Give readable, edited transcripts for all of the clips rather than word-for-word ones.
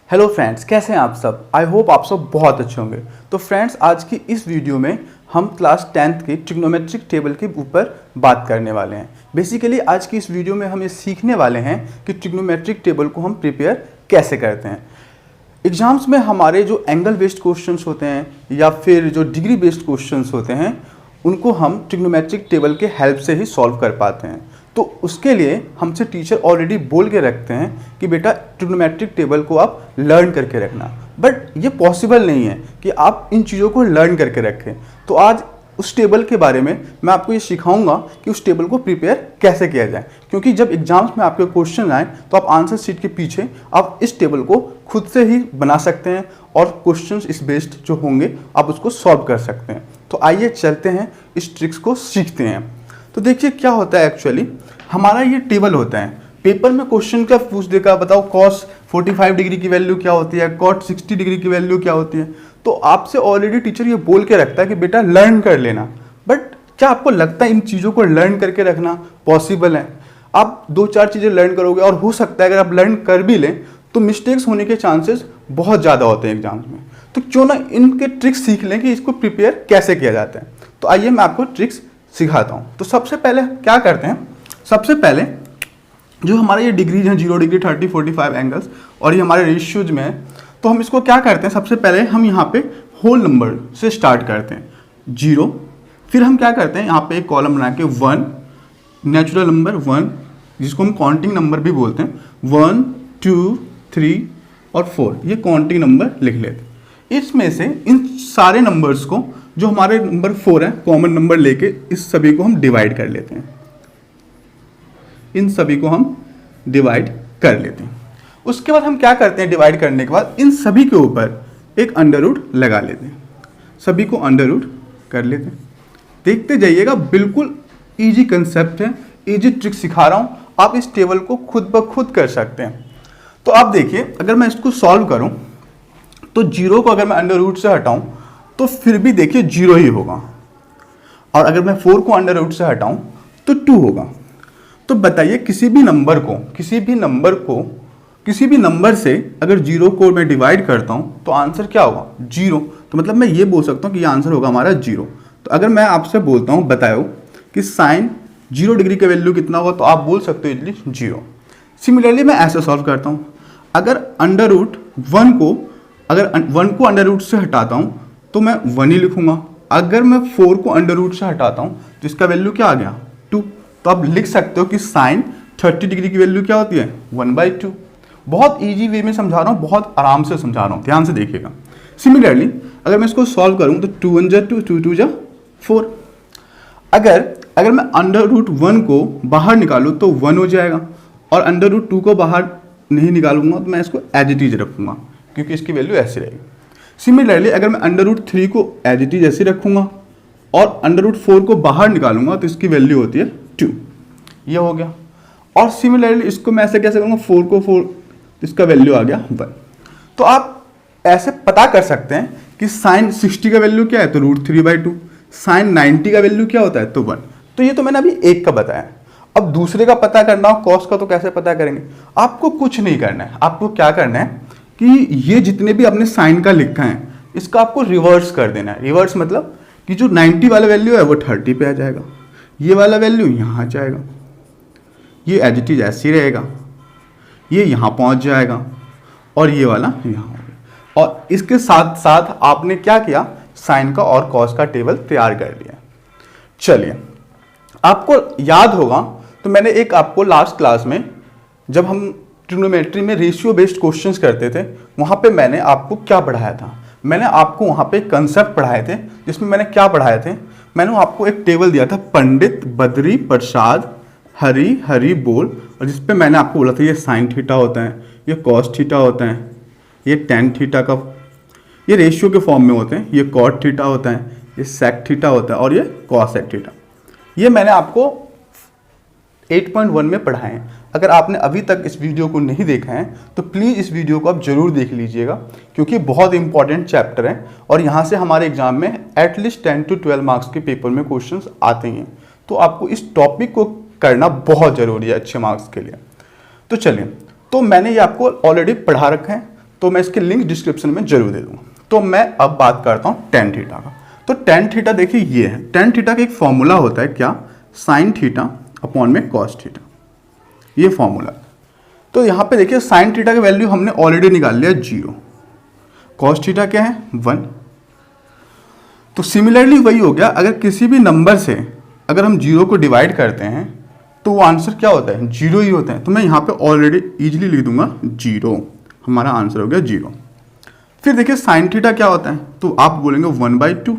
Hello friends, कैसे हैं आप सब। आई होप आप सब बहुत अच्छे होंगे। तो फ्रेंड्स, आज की इस वीडियो में हम क्लास 10th की ट्रिग्नोमेट्रिक टेबल के ऊपर बात करने वाले हैं। बेसिकली आज की इस वीडियो में हम ये सीखने वाले हैं कि ट्रिग्नोमेट्रिक टेबल को हम प्रिपेयर कैसे करते हैं। एग्जाम्स में हमारे जो एंगल बेस्ड क्वेश्चंस होते हैं या फिर जो डिग्री बेस्ड क्वेश्चंस होते हैं, उनको हम ट्रिग्नोमेट्रिक टेबल के हेल्प से ही सॉल्व कर पाते हैं। तो उसके लिए हमसे टीचर ऑलरेडी बोल के रखते हैं कि बेटा ट्रिग्नोमेट्रिक टेबल को आप लर्न करके रखना, बट ये पॉसिबल नहीं है कि आप इन चीज़ों को लर्न करके रखें। तो आज उस टेबल के बारे में मैं आपको ये सिखाऊंगा कि उस टेबल को प्रिपेयर कैसे किया जाए, क्योंकि जब एग्जाम्स में आपके क्वेश्चन आए तो आप आंसर शीट के पीछे आप इस टेबल को खुद से ही बना सकते हैं और क्वेश्चंस इस बेस्ड जो होंगे आप उसको सॉल्व कर सकते हैं। तो आइए चलते हैं, इस ट्रिक्स को सीखते हैं। तो देखिए क्या होता है, एक्चुअली हमारा ये टेबल होता है। पेपर में क्वेश्चन क्या पूछ देगा, बताओ कॉस 45 डिग्री की वैल्यू क्या होती है, कॉट 60 डिग्री की वैल्यू क्या होती है। तो आपसे ऑलरेडी टीचर ये बोल के रखता है कि बेटा लर्न कर लेना। बट क्या आपको लगता है इन चीज़ों को लर्न करके रखना पॉसिबल है? आप 2-4 चीज़ें लर्न करोगे और हो सकता है अगर आप लर्न कर भी लें तो मिस्टेक्स होने के चांसेस बहुत ज़्यादा होते हैं एग्जाम्स में। तो क्यों ना इनके ट्रिक्स सीख लें कि इसको प्रिपेयर कैसे किया जाता है। तो आइए मैं आपको ट्रिक्स सिखाता हूँ। तो सबसे पहले क्या करते हैं, सबसे पहले जो हमारे ये डिग्रीज हैं 0 डिग्री 30 45 एंगल्स और ये हमारे रेशियोज में है, तो हम इसको क्या करते हैं, सबसे पहले हम यहाँ पे होल नंबर से स्टार्ट करते हैं 0। फिर हम क्या करते हैं, यहाँ पे एक कॉलम बना के 1 नेचुरल नंबर 1, जिसको हम काउंटिंग नंबर भी बोलते हैं, 1 2 3 और 4, ये काउंटिंग नंबर लिख लेते हैं। इसमें से इन सारे नंबर्स को, जो हमारे नंबर 4 है, कॉमन नंबर लेके इस सभी को हम डिवाइड कर लेते हैं। इन सभी को हम डिवाइड कर लेते हैं। उसके बाद हम क्या करते हैं, डिवाइड करने के बाद इन सभी के ऊपर एक अंडर रूट लगा लेते हैं। सभी को अंडर रूट कर लेते हैं। देखते जाइएगा, बिल्कुल इजी कंसेप्ट है, इजी ट्रिक सिखा रहा हूँ, आप इस टेबल को खुद ब खुद कर सकते हैं। तो आप देखिए, अगर मैं इसको सॉल्व करूँ तो 0 को अगर मैं अंडर रूट से हटाऊँ तो फिर भी देखिए 0 ही होगा, और अगर मैं 4 को अंडर रूट से हटाऊँ तो 2 होगा। तो बताइए किसी भी नंबर से अगर 0 को मैं डिवाइड करता हूँ तो आंसर क्या होगा, 0। तो मतलब मैं ये बोल सकता हूँ कि ये आंसर होगा हमारा 0। तो अगर मैं आपसे बोलता हूँ बताओ कि साइन 0 डिग्री का वैल्यू कितना होगा, तो आप बोल सकते हो इजली 0। सिमिलरली मैं ऐसे सॉल्व करता हूँ, अगर अंडर रूट 1 को, अगर 1 को अंडर रूट से हटाता हूँ तो मैं 1 ही लिखूंगा। अगर मैं 4 को अंडर रूट से हटाता हूँ तो इसका वैल्यू क्या आ गया, 2। तो आप लिख सकते हो कि साइन 30 डिग्री की वैल्यू क्या होती है, 1/2। बहुत इजी वे में समझा रहा हूँ, बहुत आराम से समझा रहा हूँ, ध्यान से देखिएगा। सिमिलरली अगर मैं इसको सॉल्व करूँ तो 2 1 जा 2, 2 2 जा 4। अगर मैं अंडर रूट 1 को बाहर निकालूँ तो 1 हो जाएगा, और अंडर रूट 2 को बाहर नहीं निकालूंगा तो मैं इसको एज इट इज रखूँगा, क्योंकि इसकी वैल्यू ऐसी रहेगी। सिमिलरली अगर मैं अंडर रूट 3 को एज इट इज ऐसे रखूँगा और अंडर रूट 4 को बाहर निकालूंगा तो इसकी वैल्यू होती है 2, ये हो गया। और सिमिलरली इसको मैं ऐसे कैसे करूँगा, 4 को 4, इसका वैल्यू आ गया 1। तो आप ऐसे पता कर सकते हैं कि साइन 60 का वैल्यू क्या है, तो √3/2। साइन 90 का वैल्यू क्या होता है, तो 1। तो ये तो मैंने अभी एक का बताया। अब दूसरे का पता करना हो, कॉस का, तो कैसे पता करेंगे। आपको कुछ नहीं करना है, आपको क्या करना है कि ये जितने भी आपने साइन का लिखा है इसका आपको रिवर्स कर देना है। रिवर्स मतलब कि जो 90 वाला वैल्यू है वो 30 पे आ जाएगा, ये वाला वैल्यू यहाँ जाएगा, ये एज इट इज ऐसे ही रहेगा, ये यहाँ पहुँच जाएगा, और ये वाला यहाँ होगा। और इसके साथ साथ आपने क्या किया, साइन का और कॉस का टेबल तैयार कर लिया। चलिए, आपको याद होगा तो मैंने एक आपको लास्ट क्लास में, जब हम ट्रिग्नोमेट्री में रेशियो बेस्ड क्वेश्चंस करते थे, वहाँ पे मैंने आपको क्या पढ़ाया था, मैंने आपको वहाँ पे कंसेप्ट पढ़ाए थे, जिसमें मैंने क्या पढ़ाए थे, मैंने आपको एक टेबल दिया था, पंडित बद्री प्रसाद हरी बोल, और जिस पे मैंने आपको बोला था ये साइन थीटा होता है, ये कॉस थीटा होता है, ये टेन थीटा का, ये रेशियो के फॉर्म में होते हैं, ये कॉट थीटा होता है, ये सेक थीटा होता है, और ये कॉसेक थीटा। ये मैंने आपको 8.1 में पढ़ाए हैं। अगर आपने अभी तक इस वीडियो को नहीं देखा है तो प्लीज़ इस वीडियो को आप जरूर देख लीजिएगा, क्योंकि बहुत इंपॉर्टेंट चैप्टर है और यहाँ से हमारे एग्जाम में एटलीस्ट 10 to 12 मार्क्स के पेपर में क्वेश्चंस आते हैं। तो आपको इस टॉपिक को करना बहुत ज़रूरी है अच्छे मार्क्स के लिए। तो चलिए, तो मैंने ये आपको ऑलरेडी पढ़ा रखा है, तो मैं इसके लिंक डिस्क्रिप्शन में जरूर दे दूंगा। तो मैं अब बात करता हूँ टेन थीटा का। तो टेन थीटा देखिए ये है, टेन थीटा का एक फॉर्मूला होता है क्या, साइन थीटा अपॉन में कॉस थीटा, ये फॉर्मूला। तो यहाँ पे देखिए साइन थीटा की वैल्यू हमने ऑलरेडी निकाल लिया 0, कॉस थीटा क्या है 1। तो सिमिलरली वही हो गया, अगर किसी भी नंबर से अगर हम 0 को डिवाइड करते हैं तो वो आंसर क्या होता है, 0 ही होता है। तो मैं यहाँ पे ऑलरेडी इजीली लिख दूंगा 0, हमारा आंसर हो गया 0। फिर देखिए साइन थीटा क्या होता है, तो आप बोलेंगे 1/2।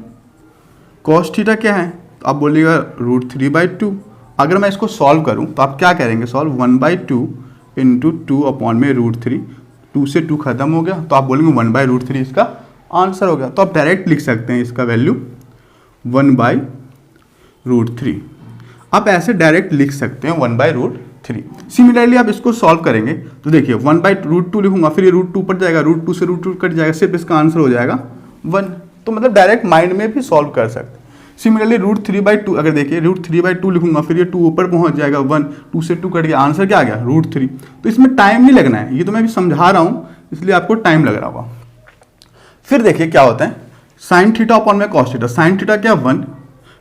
कॉस थीटा क्या है, तो आप बोलिएगा √3/2। अगर मैं इसको सॉल्व करूं तो आप क्या करेंगे सॉल्व, 1/2 इंटू 2 अपॉन में √3, 2 से 2 खत्म हो गया तो आप बोलेंगे 1/√3 इसका आंसर हो गया। तो आप डायरेक्ट लिख सकते हैं इसका वैल्यू 1/√3, आप ऐसे डायरेक्ट लिख सकते हैं 1/√3। सिमिलरली आप इसको सॉल्व करेंगे तो देखिए 1/√2 लिखूंगा, फिर ये √2 ऊपर जाएगा, √2 से √2 कट जाएगा, सिर्फ इसका आंसर हो जाएगा 1। तो मतलब डायरेक्ट माइंड में भी सॉल्व कर सकते हैं। सिमिलरली √3/2 अगर देखिए √3/2 लिखूंगा, फिर ये 2 ऊपर पहुंच जाएगा 1, 2 से 2 कट गया, आंसर क्या आ गया √3। तो इसमें टाइम नहीं लगना है, ये तो मैं भी समझा रहा हूँ इसलिए आपको टाइम लग रहा होगा। फिर देखिए क्या होता है साइन थीटा अपॉन में कॉस थीटा, साइन थीटा क्या 1,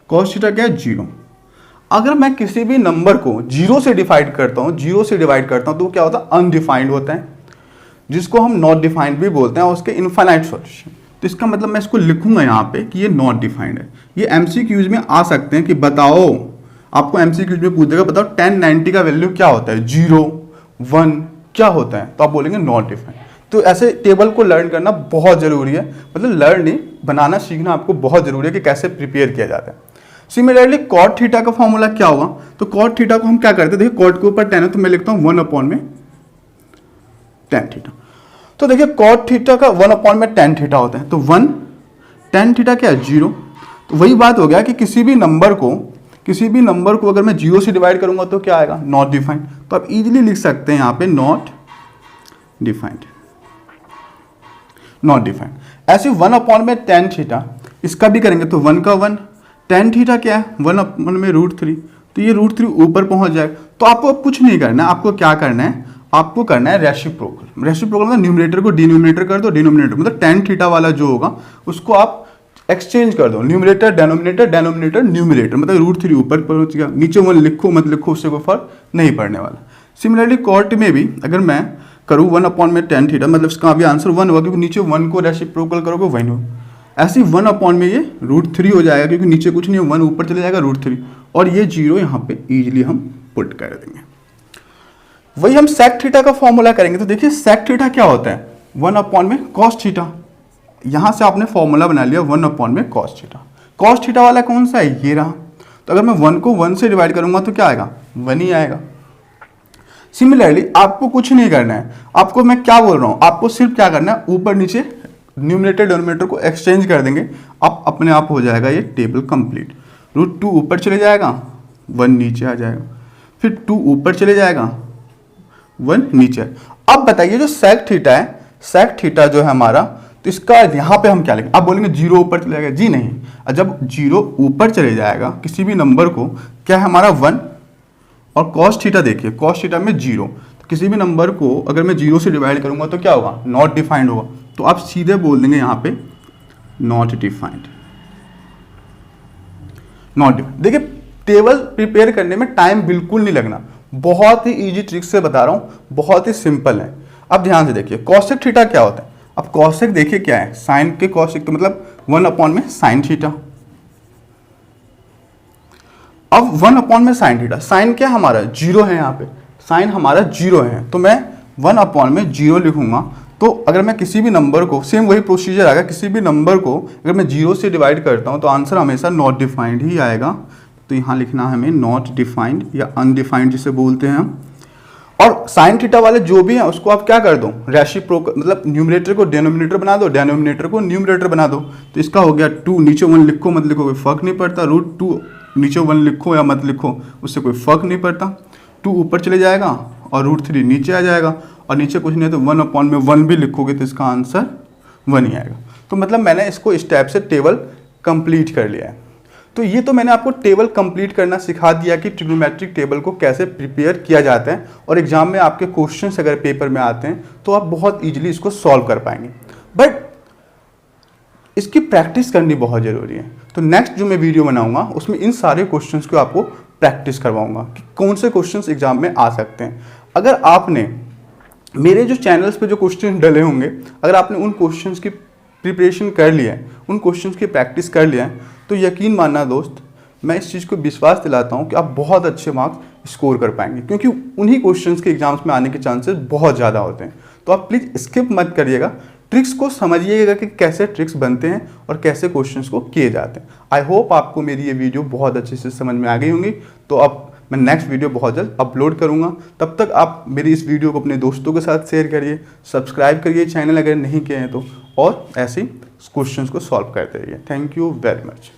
कॉस थीटा क्या 0। अगर मैं किसी भी नंबर को 0 से डिवाइड करता हूँ, 0 से डिवाइड करता हूँ तो क्या होता है अनडिफाइंड होता है, जिसको हम नॉट डिफाइंड भी बोलते हैं, और उसके इनफाइनाइट सॉल्यूशन। तो इसका मतलब मैं इसको लिखूंगा यहाँ पे कि ये नॉट डिफाइंड है। ये एमसीक्यूज में आ सकते हैं कि बताओ, आपको एमसीक्यूज में पूछ देगा बताओ 1090 का वैल्यू क्या होता है, 0 1 क्या होता है, तो आप बोलेंगे नॉट डिफाइंड। तो ऐसे टेबल को लर्न करना बहुत जरूरी है, मतलब लर्न नहीं बनाना सीखना आपको बहुत जरूरी है कि कैसे प्रिपेयर किया जाता है। सिमिलरली कॉट थीटा का फॉर्मूला क्या होगा, तो कॉट थीटा को हम क्या करते हैं, देखिए कॉट के ऊपर 10 है तो मैं लिखता हूँ 1 अपॉन में tan थीटा। तो देखिए कॉट थीटा का 1 अपॉन में tan थीटा होता है, तो 1 tan थीटा क्या है 0। तो वही बात हो गया कि किसी भी नंबर को अगर मैं 0 से डिवाइड करूंगा तो क्या आएगा नॉट डिफाइंड। तो आप इजीली लिख सकते हैं यहाँ पे नॉट डिफाइंड, नॉट डिफाइंड। ऐसे 1 अपॉन में tan थीटा, इसका भी करेंगे तो 1 का 1, tan थीटा क्या है 1 अपॉन में √3, तो ये √3 ऊपर पहुंच जाएगा। तो आपको कुछ नहीं करना है, आपको क्या करना है, आपको करना है रेसिप्रोकल। रेसिप्रोकल मतलब न्यूमरेटर को डिनोमिनेटर कर दो, डिनोमिनेटर मतलब tan थीटा वाला जो होगा उसको आप एक्सचेंज कर दो, न्यूमरेटर डेनोमिनेटर, डेनोमिनेटर न्यूमरेटर, मतलब √3 ऊपर पहुंच गया, नीचे 1 लिखो मत लिखो उससे कोई फर्क नहीं पड़ने वाला। सिमिलरली कॉट में भी अगर मैं करूँ 1 अपॉन में tan थीटा, मतलब इसका भी आंसर 1 होगा क्योंकि नीचे 1 को रेसिप्रोकल करोगे वही हो, ऐसे 1 अपॉन में ये √3 हो जाएगा क्योंकि नीचे कुछ नहीं है, 1 ऊपर चले जाएगा √3, और ये 0 यहाँ पे इजीली हम पुट कर देंगे। वही हम sec थीटा का फॉर्मूला करेंगे, तो देखिए sec थीटा क्या होता है 1 अपॉन में cos थीटा। यहाँ से आपने फॉर्मूला बना लिया 1 अपॉन में cos थीटा। cos थीटा वाला कौन सा है, ये रहा। तो अगर मैं 1 को 1 से डिवाइड करूंगा तो क्या आएगा 1 ही आएगा। सिमिलरली आपको कुछ नहीं करना है, आपको मैं क्या बोल रहा हूँ, आपको सिर्फ क्या करना है ऊपर नीचे न्यूमरेटर डिनोमिनेटर को एक्सचेंज कर देंगे, आप अपने आप हो जाएगा ये टेबल कंप्लीट। √2 ऊपर चले जाएगा 1 नीचे आ जाएगा, फिर 2 ऊपर चले जाएगा 1 नीचे। अब बताइए जो sec थीटा है, sec थीटा जो है हमारा, तो इसका यहाँ पे हम क्या लिखेंगे, आप बोलेंगे 0 ऊपर चले जाएगा, जी नहीं। जब 0 ऊपर चले जाएगा किसी भी नंबर को, क्या है हमारा 1, और cos थीटा देखिए cos थीटा में 0, तो किसी भी नंबर को अगर मैं 0 से डिवाइड करूंगा तो क्या होगा नॉट डिफाइंड होगा। तो आप सीधे बोल देंगे यहाँ पे नॉट डिफाइंड, नॉट डिफाइंड। देखिए टेबल प्रिपेयर करने में टाइम बिल्कुल नहीं लगना, बहुत ही इजी ट्रिक से बता रहा हूँ, बहुत ही सिंपल है। अब ध्यान से देखिए कॉसेक थीटा क्या होता है। अब कॉसेक देखिए क्या है, साइन के कॉसेक, तो मतलब 1 अपॉन में साइन थीटा। अब 1 अपॉन में साइन थीटा, साइन क्या हमारा 0 है, यहाँ पे साइन हमारा 0 है, तो मैं 1 अपॉन में 0 लिखूंगा। तो अगर मैं किसी भी नंबर को, सेम वही प्रोसीजर आएगा, किसी भी नंबर को अगर मैं 0 से डिवाइड करता हूँ तो आंसर हमेशा नॉट डिफाइंड ही आएगा। तो यहाँ लिखना है हमें नॉट डिफाइंड या अनडिफाइंड जिसे बोलते हैं हम। और साइन थीटा वाले जो भी हैं उसको आप क्या कर दो रेसिप्रोकल, मतलब न्यूमरेटर को डिनोमिनेटर बना दो, डिनोमिनेटर को न्यूमरेटर बना दो। तो इसका हो गया 2, नीचे 1 लिखो मत लिखो कोई फर्क नहीं पड़ता, √2 नीचे 1 लिखो या मत लिखो उससे कोई फर्क नहीं पड़ता। 2 ऊपर चले जाएगा और √3 नीचे आ जाएगा, और नीचे कुछ नहीं है तो 1 अपॉन में 1 भी लिखोगे तो इसका आंसर 1 ही आएगा। तो मतलब मैंने इसको स्टेप से टेबल कंप्लीट कर लिया है। तो ये तो मैंने आपको टेबल कंप्लीट करना सिखा दिया कि ट्रिग्नोमेट्रिक टेबल को कैसे प्रिपेयर किया जाता है, और एग्जाम में आपके क्वेश्चंस अगर पेपर में आते हैं तो आप बहुत इजीली इसको सॉल्व कर पाएंगे। बट इसकी प्रैक्टिस करनी बहुत ज़रूरी है। तो नेक्स्ट जो मैं वीडियो बनाऊंगा उसमें इन सारे क्वेश्चंस को आपको प्रैक्टिस करवाऊंगा कि कौन से क्वेश्चंस एग्जाम में आ सकते हैं। अगर आपने मेरे जो चैनल्स पे जो क्वेश्चन डले होंगे, अगर आपने उन क्वेश्चंस की प्रिपरेशन कर लिया है, उन क्वेश्चंस की प्रैक्टिस कर लिया है, तो यकीन मानना दोस्त, मैं इस चीज़ को विश्वास दिलाता हूँ कि आप बहुत अच्छे मार्क्स स्कोर कर पाएंगे, क्योंकि उन्हीं क्वेश्चंस के एग्जाम्स में आने के चांसेस बहुत ज़्यादा होते हैं। तो आप प्लीज़ स्किप मत करिएगा, ट्रिक्स को समझिएगा कि कैसे ट्रिक्स बनते हैं और कैसे क्वेश्चंस को किए जाते हैं। आई होप आपको मेरी ये वीडियो बहुत अच्छे से समझ में आ गई होंगी। तो अब मैं नेक्स्ट वीडियो बहुत जल्द अपलोड करूंगा, तब तक आप मेरी इस वीडियो को अपने दोस्तों के साथ शेयर करिए, सब्सक्राइब करिए चैनल अगर नहीं किए हैं तो, और ऐसे क्वेश्चंस को सॉल्व करते रहिए। Thank you very much.